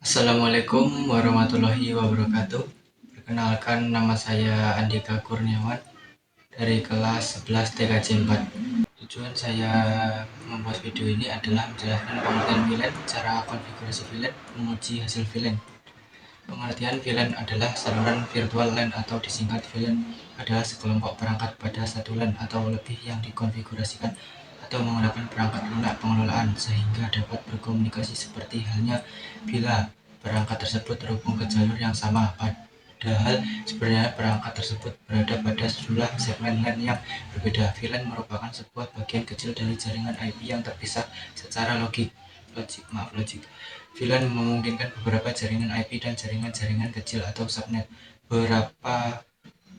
Assalamualaikum warahmatullahi wabarakatuh. Perkenalkan, nama saya Andika Kurniawan dari kelas 11 TKJ 4. Tujuan saya membuat video ini adalah menjelaskan pengertian VLAN, cara konfigurasi VLAN, menguji hasil VLAN. Pengertian VLAN adalah saluran virtual LAN atau disingkat VLAN adalah sekelompok perangkat pada satu LAN atau lebih yang dikonfigurasikan atau menggunakan perangkat lunak pengelolaan sehingga dapat berkomunikasi seperti halnya bila perangkat tersebut terhubung ke jalur yang sama. Padahal sebenarnya perangkat tersebut berada pada sejumlah segmen LAN yang berbeda. VLAN merupakan sebuah bagian kecil dari jaringan IP yang terpisah secara logik. VLAN memungkinkan beberapa jaringan IP dan jaringan-jaringan kecil atau subnet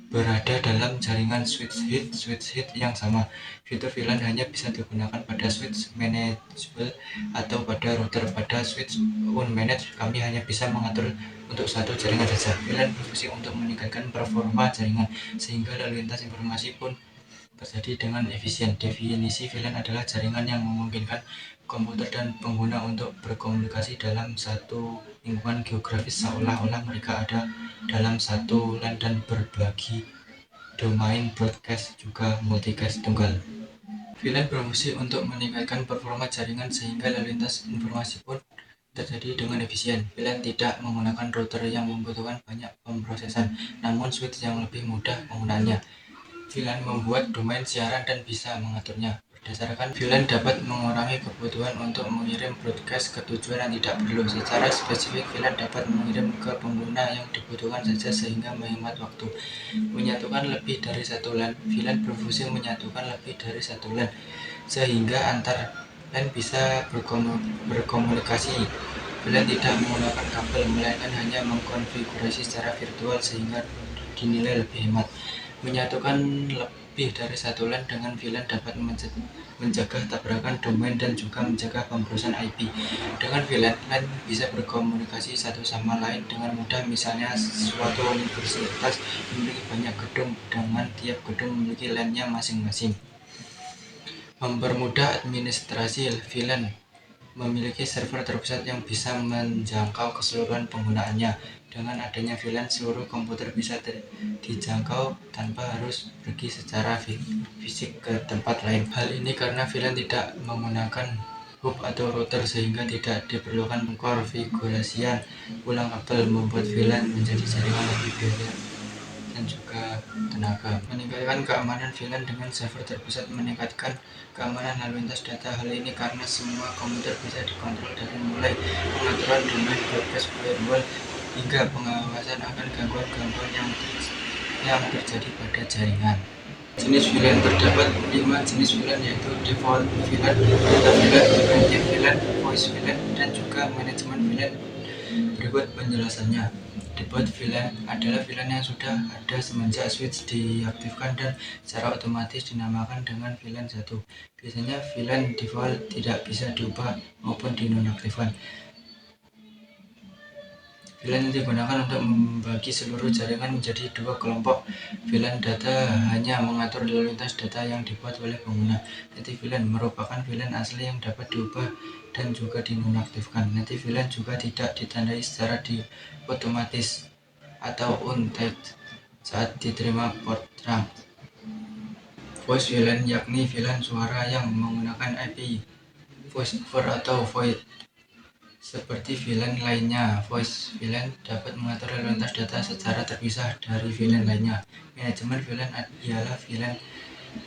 berada dalam jaringan switch-head yang sama. Fitur VLAN hanya bisa digunakan pada switch manageable atau pada router. Pada switch unmanaged, kami hanya bisa mengatur untuk satu jaringan saja. VLAN berfungsi untuk meningkatkan performa jaringan, sehingga lalu lintas informasi pun terjadi dengan efisien. Definisi VLAN adalah jaringan yang memungkinkan komputer dan pengguna untuk berkomunikasi dalam satu lingkungan geografis seolah-olah mereka ada dalam satu LAN dan berbagi domain broadcast juga multicast tunggal. VLAN berfungsi untuk meningkatkan performa jaringan sehingga lalu lintas informasi pun terjadi dengan efisien. VLAN tidak menggunakan router yang membutuhkan banyak pemrosesan, namun switch yang lebih mudah penggunaannya. VLAN membuat domain siaran dan bisa mengaturnya. Berdasarkan VLAN dapat mengurangi kebutuhan untuk mengirim broadcast ke tujuan yang tidak perlu. Secara spesifik, VLAN dapat mengirim ke pengguna yang dibutuhkan saja sehingga menghemat waktu. Menyatukan lebih dari satu LAN. VLAN berfungsi menyatukan lebih dari satu LAN sehingga antar LAN bisa berkomunikasi. VLAN tidak menggunakan kabel, melainkan hanya mengkonfigurasi secara virtual sehingga dinilai lebih hemat. Menyatukan lebih dari satu LAN dengan VLAN dapat mencegah tabrakan domain dan juga mencegah pemborosan IP. Dengan VLAN, LAN bisa berkomunikasi satu sama lain dengan mudah. Misalnya, suatu universitas memiliki banyak gedung dengan tiap gedung memiliki LAN-nya masing-masing. Mempermudah administrasi, VLAN memiliki server terpusat yang bisa menjangkau keseluruhan penggunaannya. Dengan adanya VLAN, seluruh komputer bisa dijangkau tanpa harus pergi secara fisik ke tempat lain. Hal ini karena VLAN tidak menggunakan hub atau router sehingga tidak diperlukan konfigurasian ulang kabel, membuat VLAN menjadi jaringan lebih biaya dan juga tenaga. Meningkatkan keamanan VLAN dengan server terpusat meningkatkan keamanan lalu lintas data. Hal ini karena semua komputer bisa dikontrol dari mulai pengaturan domain broadcast firewall hingga pengawasan akan gangguan-gangguan yang terjadi pada jaringan. Jenis VLAN terdapat 5 jenis VLAN, yaitu default VLAN, data VLAN, preventive VLAN, voice VLAN, dan juga manajemen VLAN. Berikut penjelasannya. Default VLAN adalah VLAN yang sudah ada semenjak switch diaktifkan dan secara otomatis dinamakan dengan VLAN 1. Biasanya VLAN default tidak bisa diubah maupun dinonaktifkan. VLAN digunakan untuk membagi seluruh jaringan menjadi dua kelompok. VLAN data hanya mengatur lalu lintas data yang dibuat oleh pengguna. Native VLAN merupakan VLAN asli yang dapat diubah dan juga dinonaktifkan. Native VLAN juga tidak ditandai secara otomatis atau untied saat diterima port trunk. Voice VLAN yakni VLAN suara yang menggunakan IP voice over atau VoIP. Seperti VLAN lainnya, voice VLAN dapat mengatur lalu lintas data secara terpisah dari VLAN lainnya. Manajemen VLAN ialah VLAN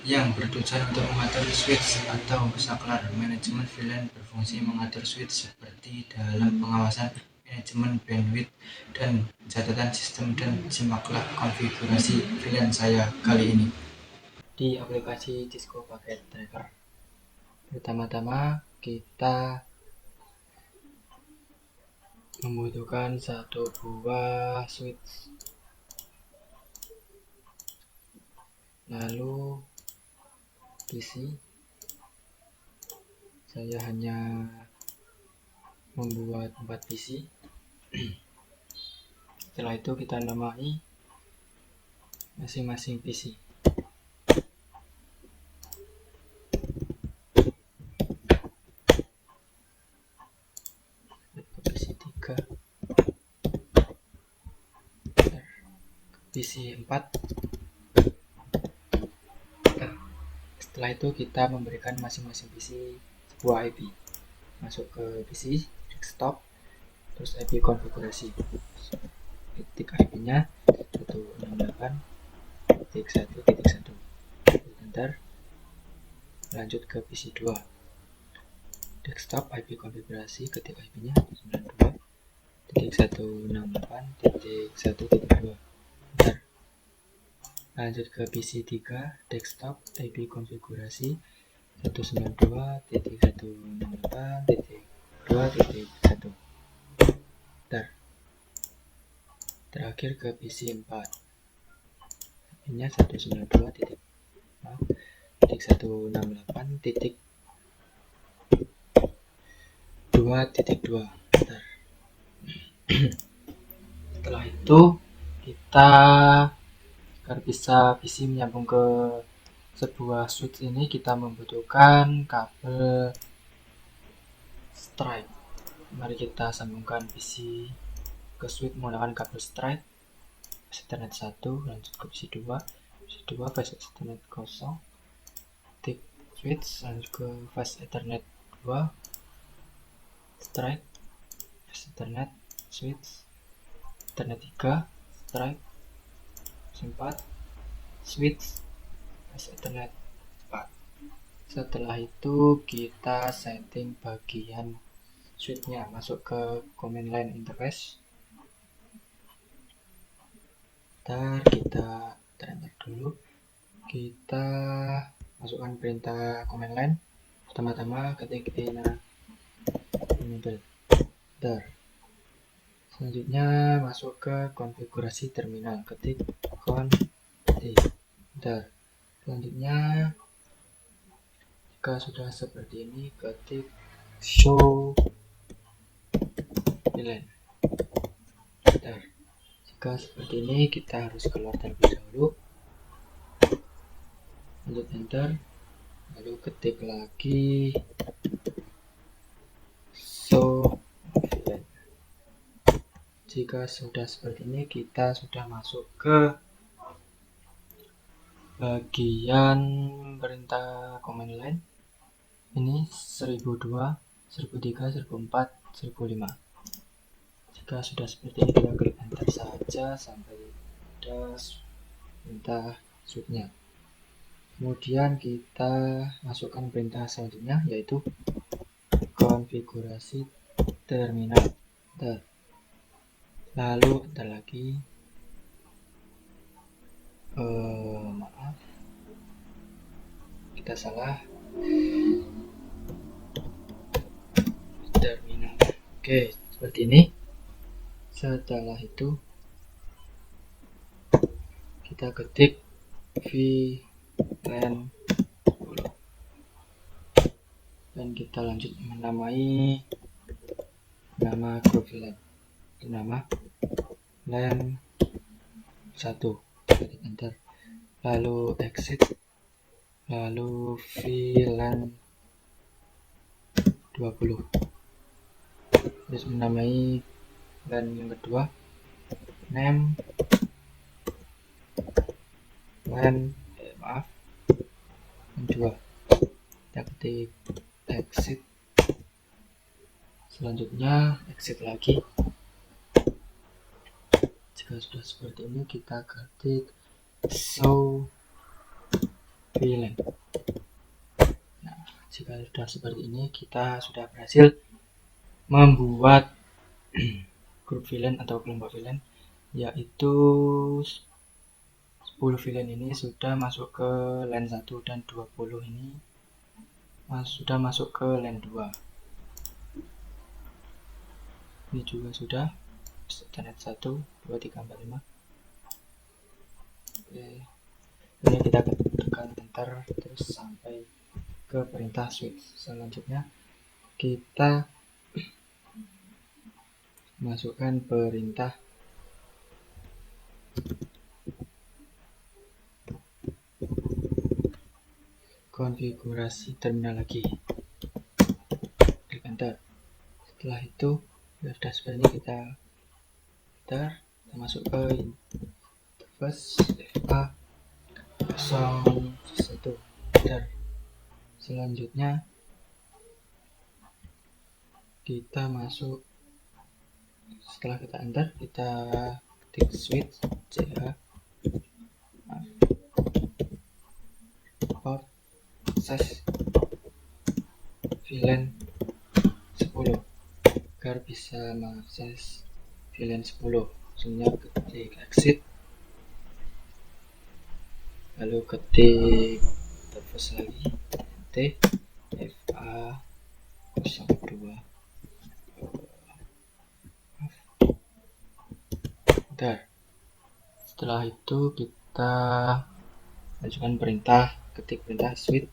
yang bertujuan untuk mengatur switch atau saklar. Manajemen VLAN berfungsi mengatur switch seperti dalam pengawasan, manajemen bandwidth, dan catatan sistem. Dan simaklah konfigurasi VLAN saya kali ini di aplikasi Cisco Packet Tracker. Pertama-tama kita membutuhkan satu buah switch, lalu PC. Saya hanya membuat 4 PC. Setelah itu kita namai masing-masing PC. PC 3, PC 4. Nah, setelah itu kita memberikan masing-masing PC sebuah IP. Masuk ke PC desktop, terus IP konfigurasi, ketik IP-nya 168.1.1, enter, lanjut ke PC 2 desktop, IP konfigurasi, ketik IP-nya 92.168.1.2, enter, lanjut ke PC 3 desktop, IP konfigurasi 192.168.2.1, enter, terakhir ke PC 4, IP-nya 192.168.2.2, enter. Setelah itu kita agar bisa PC menyambung ke sebuah switch ini, kita membutuhkan kabel straight. Mari kita sambungkan PC ke switch menggunakan kabel straight, Ethernet 1, lanjut ke PC 2, PC 2 flash Ethernet 0, ketik switch, lanjut ke flash Ethernet 2, straight, flash Ethernet, switch, Ethernet 3, straight, 4, switch, flash Ethernet 4. Setelah itu kita setting bagian switch-nya, masuk ke command line interface. Ntar kita enter dulu. Kita masukkan perintah command line. Pertama-tama ketik enable. Ntar selanjutnya masuk ke konfigurasi terminal, ketik config. Ntar selanjutnya jika sudah seperti ini, ketik show VLAN. Ntar jika seperti ini, kita harus keluar terlebih dahulu, lanjut enter, lalu ketik lagi show VLAN. Jika sudah seperti ini, kita sudah masuk ke bagian perintah command line. Ini 1002, 1003, 1004, 1005. Jika sudah seperti ini, kita klik enter saja sampai ada perintah switch-nya. Kemudian kita masukkan perintah selanjutnya, yaitu konfigurasi terminal. Lalu enter lagi, maaf, kita salah, terminal. Oke, seperti ini. Setelah itu kita ketik VLAN dan kita lanjut menamai nama grup VLAN, nama LAN 1, ketik enter, lalu exit, lalu VLAN 20, terus menamai LAN yang kedua name LAN maaf yang 2, kita ketik exit, selanjutnya exit lagi. Jika sudah seperti ini, kita ketik show VLAN. Nah, jika sudah seperti ini, kita sudah berhasil membuat grup VLAN atau kelompok VLAN, yaitu 10 VLAN ini sudah masuk ke LAN 1 dan 20 ini sudah masuk ke LAN 2. Ini juga sudah Ethernet 1, 2, 3, 4, 5. Oke. Ini kita tekan enter terus sampai ke perintah switch. Selanjutnya kita masukkan perintah konfigurasi terminal lagi, klik enter. Setelah itu sudah seperti ini, kita masuk ke plus FA 01. Enter. Selanjutnya kita masuk, setelah kita enter kita ketik switch CH port access VLAN 10 agar bisa mengakses VLAN 10. Selanjutnya ketik exit, lalu ketik terus lagi T FA 02. Setelah itu kita ajukan perintah, ketik perintah switch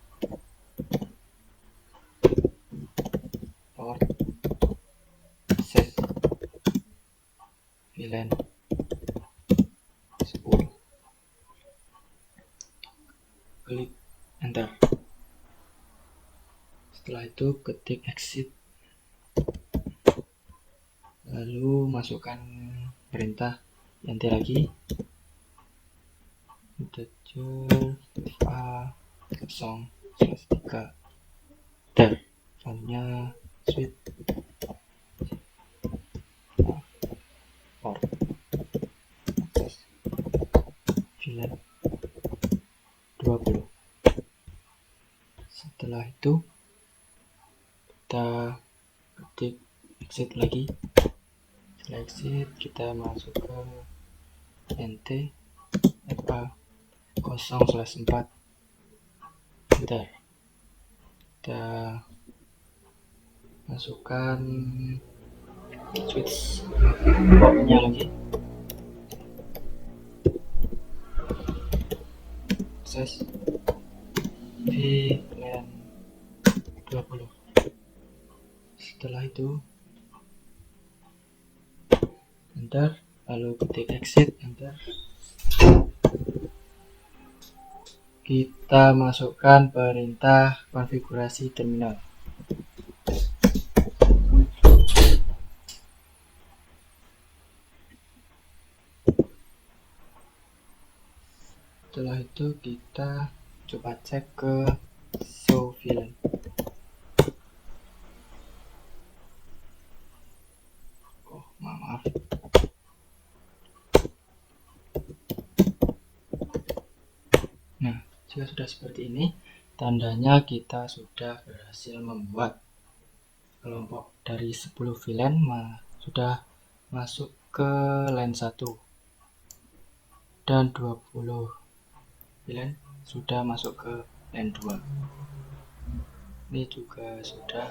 port access VLAN 10, klik enter. Setelah itu ketik exit, lalu masukkan perintah ganti lagi integer FA 0/3. Selanjutnya switch port access VLAN 20. Setelah itu kita ketik exit lagi. Setelah exit kita masuk ke nt FA 0/4. Enter. Kita masukkan switch portnya lagi, akses VLAN 20. Setelah itu enter, lalu ketik exit, enter. Kita masukkan perintah konfigurasi terminal. Setelah itu kita coba cek ke show VLAN. Oh, maaf. Nah, jika sudah seperti ini, tandanya kita sudah berhasil membuat kelompok dari 10 VLAN sudah masuk ke LAN 1 dan 20 VLAN sudah masuk ke LAN 2. Ini juga sudah.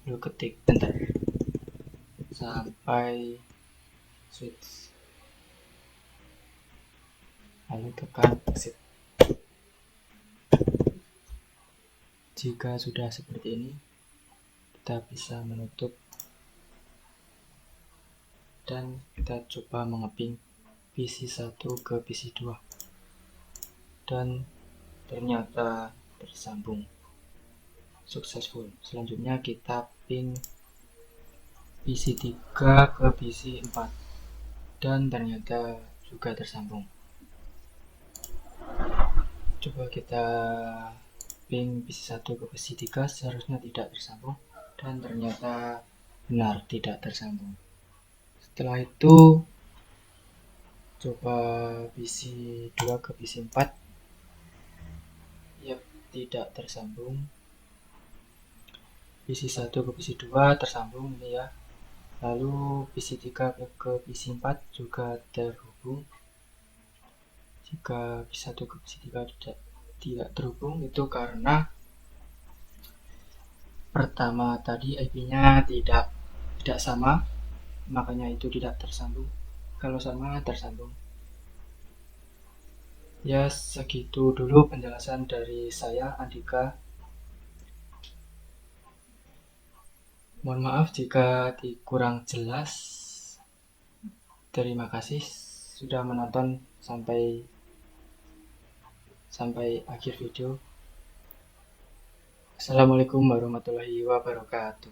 Lalu ketik enter sampai switch, lalu tekan exit. Jika sudah seperti ini, kita bisa menutup dan kita coba mengeping PC 1 ke PC 2 dan ternyata tersambung successful. Selanjutnya kita ping PC 3 ke PC 4 dan ternyata juga tersambung. Coba kita ping PC 1 ke PC 3, seharusnya tidak tersambung dan ternyata benar tidak tersambung. Setelah itu coba PC 2 ke PC 4, ya tidak tersambung. PC 1 ke PC 2 tersambung ini ya. Lalu PC 3 ke PC 4 juga terhubung. Jika PC 1 ke PC 3 tidak terhubung, itu karena pertama tadi IP-nya tidak sama, makanya itu tidak tersambung. Kalau sama, tersambung. Ya, segitu dulu penjelasan dari saya, Andika. Mohon maaf jika kurang jelas. Terima kasih sudah menonton sampai akhir video. Assalamualaikum warahmatullahi wabarakatuh.